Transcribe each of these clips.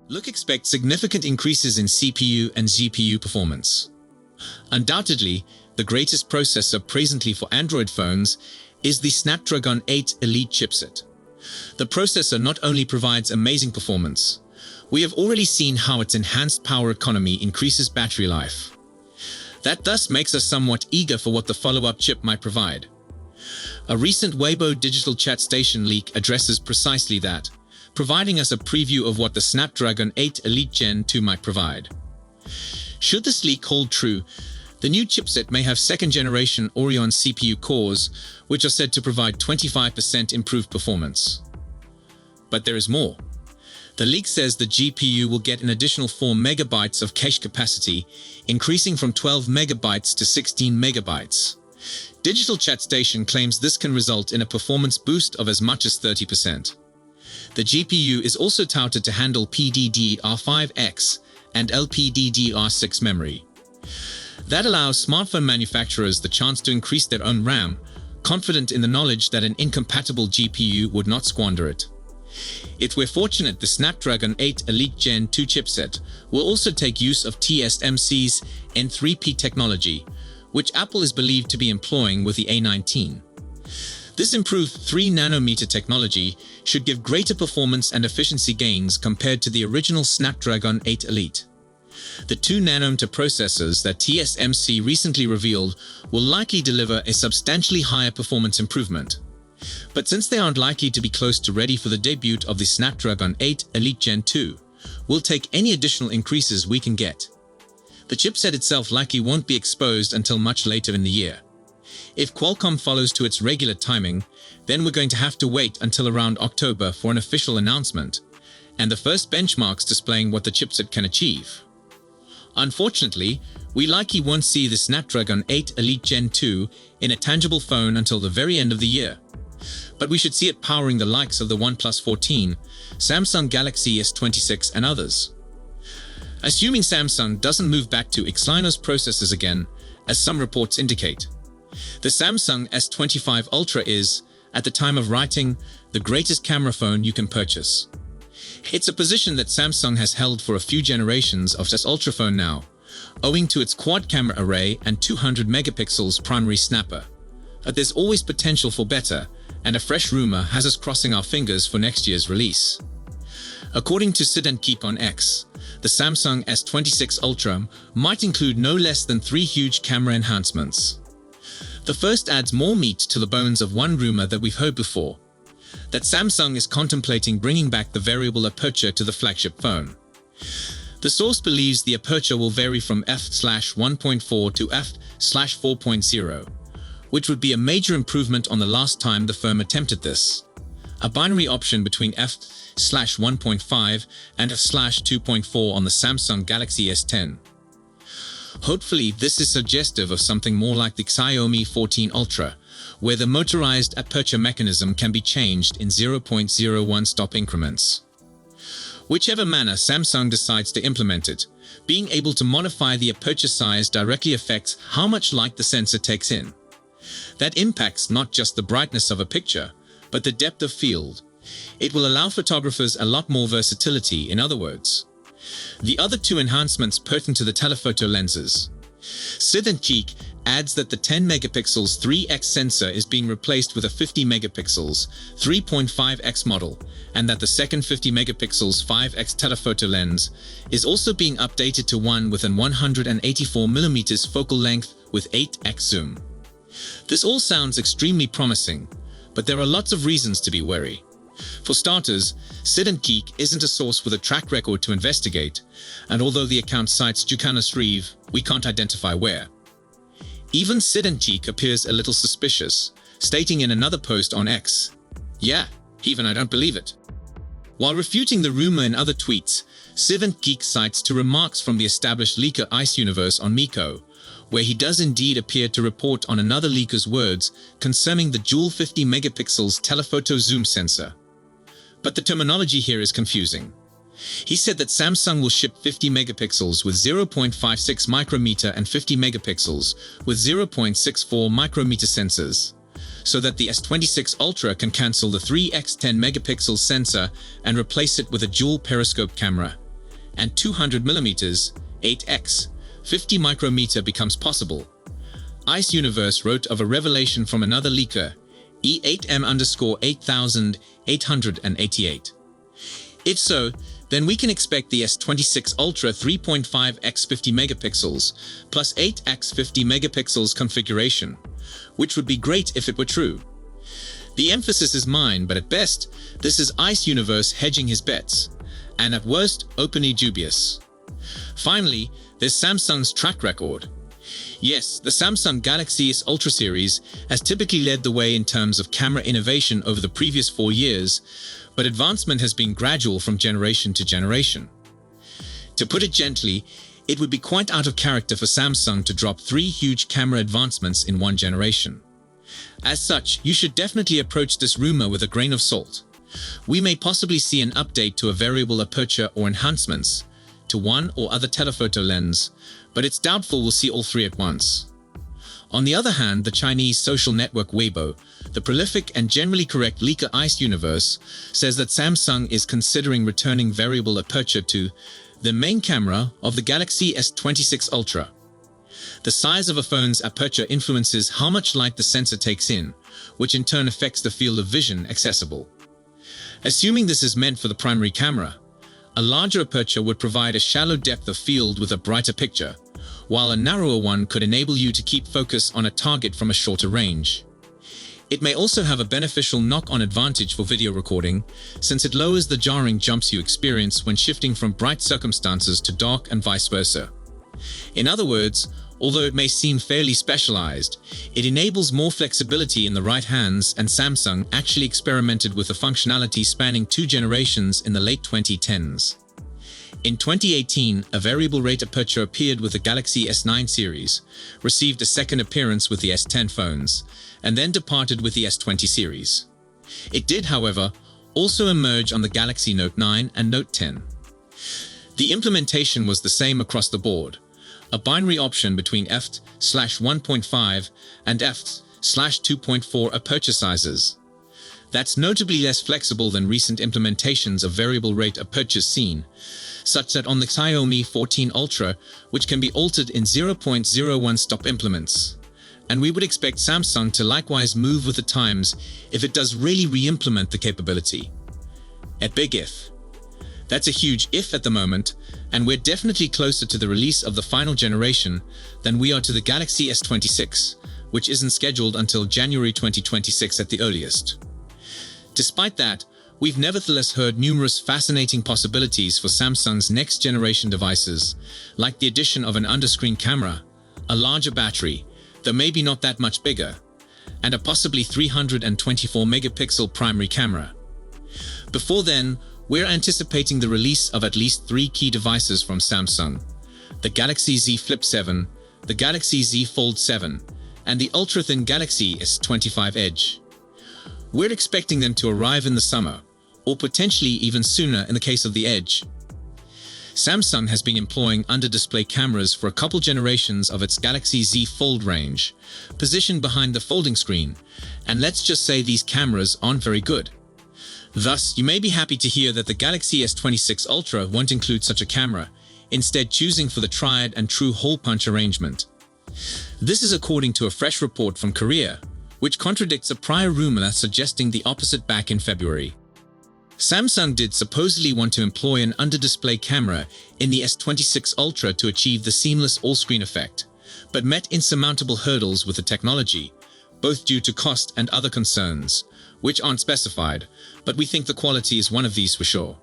Expect significant increases in CPU and GPU performance. Undoubtedly, the greatest processor presently for Android phones is the Snapdragon 8 Elite chipset. The processor not only provides amazing performance, we have already seen how its enhanced power economy increases battery life. That thus makes us somewhat eager for what the follow-up chip might provide. A recent Weibo digital chat station leak addresses precisely that, providing us a preview of what the Snapdragon 8 Elite Gen 2 might provide. Should this leak hold true, the new chipset may have second-generation Oryon CPU cores, which are said to provide 25% improved performance. But there is more. The leak says the GPU will get an additional 4 megabytes of cache capacity, increasing from 12 megabytes to 16 megabytes. Digital Chat Station claims this can result in a performance boost of as much as 30%. The GPU is also touted to handle PDDR5X and LPDDR6 memory. That allows smartphone manufacturers the chance to increase their own RAM, confident in the knowledge that an incompatible GPU would not squander it. If we're fortunate, the Snapdragon 8 Elite Gen 2 chipset will also take use of TSMC's N3P technology, which Apple is believed to be employing with the A19. This improved 3nm technology should give greater performance and efficiency gains compared to the original Snapdragon 8 Elite. The 2nm processors that TSMC recently revealed will likely deliver a substantially higher performance improvement. But since they aren't likely to be close to ready for the debut of the Snapdragon 8 Elite Gen 2, we'll take any additional increases we can get. The chipset itself likely won't be exposed until much later in the year. If Qualcomm follows to its regular timing, then we're going to have to wait until around October for an official announcement, and the first benchmarks displaying what the chipset can achieve. Unfortunately, we likely won't see the Snapdragon 8 Elite Gen 2 in a tangible phone until the very end of the year. But we should see it powering the likes of the OnePlus 14, Samsung Galaxy S26 and others. Assuming Samsung doesn't move back to Exynos processors again, as some reports indicate. The Samsung S25 Ultra is, at the time of writing, the greatest camera phone you can purchase. It's a position that Samsung has held for a few generations of this Ultra phone now, owing to its quad camera array and 200 megapixels primary snapper. But there's always potential for better, and a fresh rumor has us crossing our fingers for next year's release. According to Sid and Keep on X, the Samsung S26 Ultra might include no less than 3 huge camera enhancements. The first adds more meat to the bones of one rumor that we've heard before, that Samsung is contemplating bringing back the variable aperture to the flagship phone. The source believes the aperture will vary from f/1.4 to f/4.0, which would be a major improvement on the last time the firm attempted this. A binary option between f/1.5 and f/2.4 on the Samsung Galaxy S10. Hopefully, this is suggestive of something more like the Xiaomi 14 Ultra, where the motorized aperture mechanism can be changed in 0.01 stop increments. Whichever manner Samsung decides to implement it, being able to modify the aperture size directly affects how much light the sensor takes in. That impacts not just the brightness of a picture, but the depth of field. It will allow photographers a lot more versatility, in other words. The other 2 enhancements pertain to the telephoto lenses. Sid and Cheek adds that the 10 megapixels 3x sensor is being replaced with a 50 megapixels 3.5x model, and that the second 50 megapixels 5x telephoto lens is also being updated to one with an 184mm focal length with 8x zoom. This all sounds extremely promising, but there are lots of reasons to be wary. For starters, Sid and Keek isn't a source with a track record to investigate, and although the account cites Jukanos Reeve, we can't identify where. Even Sid and Keek appears a little suspicious, stating in another post on X, "Yeah, even I don't believe it." While refuting the rumor in other tweets, Sid and Keek cites 2 remarks from the established leaker Ice Universe on Miko, where he does indeed appear to report on another leaker's words concerning the dual 50 megapixels telephoto zoom sensor. But the terminology here is confusing. He said that Samsung will ship 50 megapixels with 0.56 micrometer and 50 megapixels with 0.64 micrometer sensors, so that the S26 Ultra can cancel the 3x 10 megapixel sensor and replace it with a dual periscope camera, and 200mm 8x 50 micrometer becomes possible. Ice Universe wrote of a revelation from another leaker, E8M_8888. If so, then we can expect the S26 Ultra 3.5x 50 megapixels plus 8x 50 megapixels configuration, which would be great if it were true. The emphasis is mine, but at best, this is Ice Universe hedging his bets, and at worst, openly dubious. Finally, there's Samsung's track record. Yes, the Samsung Galaxy S Ultra series has typically led the way in terms of camera innovation over the previous 4 years, but advancement has been gradual from generation to generation. To put it gently, it would be quite out of character for Samsung to drop 3 huge camera advancements in one generation. As such, you should definitely approach this rumor with a grain of salt. We may possibly see an update to a variable aperture or enhancements to one or other telephoto lens, but it's doubtful we'll see all 3 at once. On the other hand, the Chinese social network Weibo, the prolific and generally correct leaker Ice Universe, says that Samsung is considering returning variable aperture to the main camera of the Galaxy S26 Ultra. The size of a phone's aperture influences how much light the sensor takes in, which in turn affects the field of vision accessible. Assuming this is meant for the primary camera, a larger aperture would provide a shallow depth of field with a brighter picture, while a narrower one could enable you to keep focus on a target from a shorter range. It may also have a beneficial knock-on advantage for video recording, since it lowers the jarring jumps you experience when shifting from bright circumstances to dark and vice versa. In other words, although it may seem fairly specialized, it enables more flexibility in the right hands, and Samsung actually experimented with the functionality spanning 2 generations in the late 2010s. In 2018, a variable rate aperture appeared with the Galaxy S9 series, received a second appearance with the S10 phones, and then departed with the S20 series. It did, however, also emerge on the Galaxy Note 9 and Note 10. The implementation was the same across the board, a binary option between f/1.5 and f/2.4 aperture sizes. That's notably less flexible than recent implementations of variable rate apertures seen, such that on the Xiaomi 14 Ultra, which can be altered in 0.01 stop implements. And we would expect Samsung to likewise move with the times if it does really re-implement the capability. A big if. That's a huge if at the moment, and we're definitely closer to the release of the final generation than we are to the Galaxy S26, which isn't scheduled until January 2026 at the earliest. Despite that, we've nevertheless heard numerous fascinating possibilities for Samsung's next-generation devices, like the addition of an underscreen camera, a larger battery, though maybe not that much bigger, and a possibly 324-megapixel primary camera. Before then, we're anticipating the release of at least 3 key devices from Samsung: the Galaxy Z Flip 7, the Galaxy Z Fold 7, and the ultra-thin Galaxy S25 Edge. We're expecting them to arrive in the summer, or potentially even sooner in the case of the Edge. Samsung has been employing under-display cameras for a couple generations of its Galaxy Z Fold range, positioned behind the folding screen, and let's just say these cameras aren't very good. Thus, you may be happy to hear that the Galaxy S26 Ultra won't include such a camera, instead choosing for the tried and true hole-punch arrangement. This is according to a fresh report from Korea, which contradicts a prior rumor suggesting the opposite back in February. Samsung did supposedly want to employ an under-display camera in the S26 Ultra to achieve the seamless all-screen effect, but met insurmountable hurdles with the technology, both due to cost and other concerns, which aren't specified, but we think the quality is one of these for sure.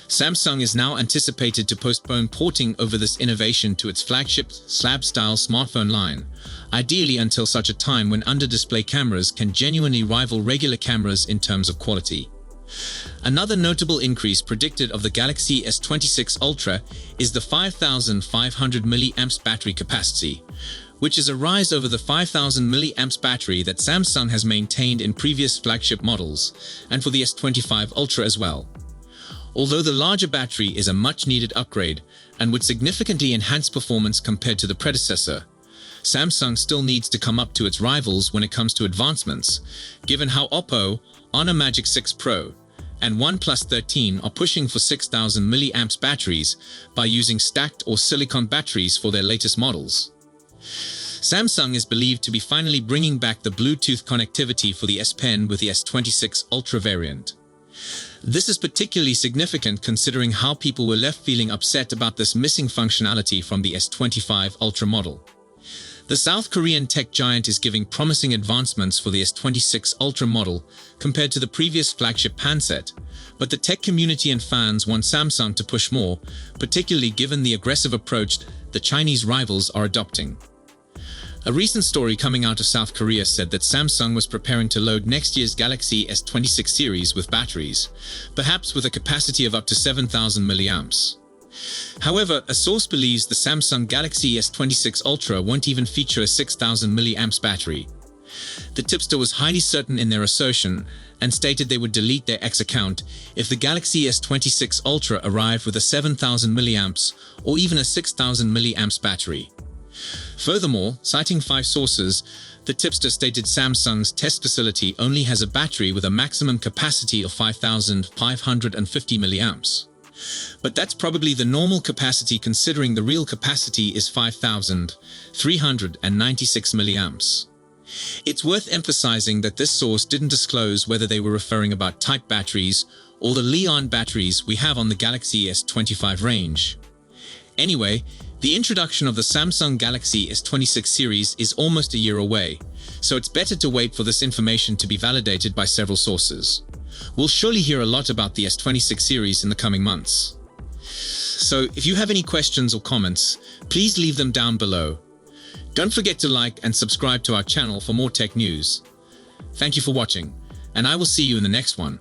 Samsung is now anticipated to postpone porting over this innovation to its flagship slab-style smartphone line, ideally until such a time when under-display cameras can genuinely rival regular cameras in terms of quality. Another notable increase predicted of the Galaxy S26 Ultra is the 5,500 mAh battery capacity, which is a rise over the 5,000 mAh battery that Samsung has maintained in previous flagship models, and for the S25 Ultra as well. Although the larger battery is a much-needed upgrade and would significantly enhance performance compared to the predecessor, Samsung still needs to come up to its rivals when it comes to advancements, given how Oppo, Honor Magic 6 Pro, and OnePlus 13 are pushing for 6,000 mAh batteries by using stacked or silicon batteries for their latest models. Samsung is believed to be finally bringing back the Bluetooth connectivity for the S Pen with the S26 Ultra variant. This is particularly significant considering how people were left feeling upset about this missing functionality from the S25 Ultra model. The South Korean tech giant is giving promising advancements for the S26 Ultra model compared to the previous flagship handset, but the tech community and fans want Samsung to push more, particularly given the aggressive approach the Chinese rivals are adopting. A recent story coming out of South Korea said that Samsung was preparing to load next year's Galaxy S26 series with batteries, perhaps with a capacity of up to 7,000 mAh. However, a source believes the Samsung Galaxy S26 Ultra won't even feature a 6,000 mAh battery. The tipster was highly certain in their assertion and stated they would delete their X account if the Galaxy S26 Ultra arrived with a 7,000 mAh or even a 6,000 mAh battery. Furthermore, citing 5 sources, the tipster stated Samsung's test facility only has a battery with a maximum capacity of 5,550 mAh. But that's probably the normal capacity considering the real capacity is 5,396 mAh. It's worth emphasizing that this source didn't disclose whether they were referring about type batteries or the Li-ion batteries we have on the Galaxy S25 range. Anyway, the introduction of the Samsung Galaxy S26 series is almost a year away, so it's better to wait for this information to be validated by several sources. We'll surely hear a lot about the S26 series in the coming months. So if you have any questions or comments, please leave them down below. Don't forget to like and subscribe to our channel for more tech news. Thank you for watching, and I will see you in the next one.